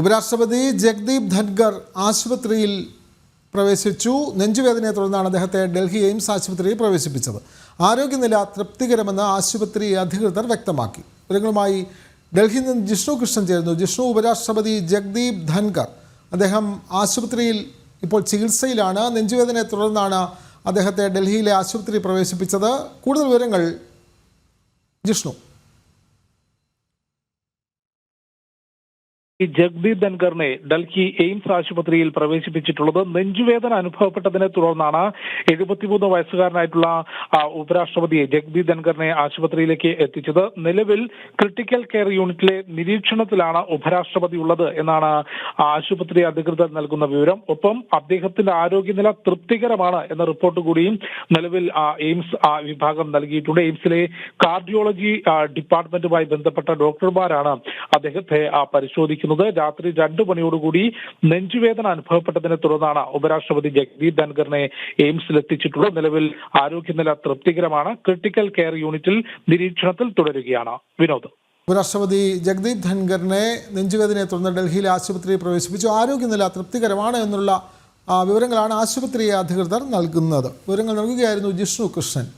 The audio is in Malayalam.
ഉപരാഷ്ട്രപതി ജഗ്ദീപ് ധൻഖർ ആശുപത്രിയിൽ പ്രവേശിച്ചു. നെഞ്ചുവേദനയെ തുടർന്നാണ് അദ്ദേഹത്തെ ഡൽഹി എയിംസ് ആശുപത്രിയിൽ പ്രവേശിപ്പിച്ചത്. ആരോഗ്യനില തൃപ്തികരമെന്ന് ആശുപത്രി അധികൃതർ വ്യക്തമാക്കി. വിവരങ്ങളുമായി ഡൽഹിയിൽ നിന്ന് ജിഷ്ണു കൃഷ്ണൻ ചേരുന്നു. ജിഷ്ണു, ഉപരാഷ്ട്രപതി ജഗ്ദീപ് ധൻഖർ അദ്ദേഹം ആശുപത്രിയിൽ ഇപ്പോൾ ചികിത്സയിലാണ്. നെഞ്ചുവേദനയെ തുടർന്നാണ് അദ്ദേഹത്തെ ഡൽഹിയിലെ ആശുപത്രി പ്രവേശിപ്പിച്ചത്. കൂടുതൽ വിവരങ്ങൾ ജിഷ്ണു. ജഗ്ദീപ് ധൻഖറിനെ ഡൽഹി എയിംസ് ആശുപത്രിയിൽ പ്രവേശിപ്പിച്ചിട്ടുള്ളത് നെഞ്ചുവേദന അനുഭവപ്പെട്ടതിനെ തുടർന്നാണ്. 73 വയസ്സുകാരനായിട്ടുള്ള ഉപരാഷ്ട്രപതിയെ ജഗ്ദീപ് ധൻഖറിനെ ആശുപത്രിയിലേക്ക് എത്തിച്ചത്. നിലവിൽ ക്രിട്ടിക്കൽ കെയർ യൂണിറ്റിലെ നിരീക്ഷണത്തിലാണ് ഉപരാഷ്ട്രപതി ഉള്ളത് എന്നാണ് ആശുപത്രി അധികൃതർ നൽകുന്ന വിവരം. ഒപ്പം അദ്ദേഹത്തിന്റെ ആരോഗ്യനില തൃപ്തികരമാണ് എന്ന റിപ്പോർട്ട് കൂടിയും നിലവിൽ എയിംസ് വിഭാഗം നൽകിയിട്ടുണ്ട്. എയിംസിലെ കാർഡിയോളജി ഡിപ്പാർട്ട്മെന്റുമായി ബന്ധപ്പെട്ട ഡോക്ടർമാരാണ് അദ്ദേഹത്തെ പരിശോധിക്കുന്നത്. രാത്രി 2 മണിയോടുകൂടി നെഞ്ചുവേദന അനുഭവപ്പെട്ടതിനെ തുടർന്നാണ് ഉപരാഷ്ട്രപതി ജഗ്ദീപ് ധൻഖറിനെ എയിംസിൽ എത്തിച്ചിട്ടുള്ളത്. നിലവിൽ ആരോഗ്യനില തൃപ്തികരമാണ്. ക്രിട്ടിക്കൽ കെയർ യൂണിറ്റിൽ നിരീക്ഷണത്തിൽ തുടരുകയാണ്. വിനോദ്. ഉപരാഷ്ട്രപതി ജഗ്ദീപ് ധൻഖറിനെ നെഞ്ചുവേദനയെ തുടർന്ന് ഡൽഹിയിലെ ആശുപത്രിയിൽ പ്രവേശിപ്പിച്ചു. ആരോഗ്യനില തൃപ്തികരമാണ് എന്നുള്ള വിവരങ്ങളാണ് ആശുപത്രി അധികൃതർ നൽകുന്നത്. വിവരങ്ങൾ നൽകുകയായിരുന്നു ജിഷ്ണു കൃഷ്ണൻ.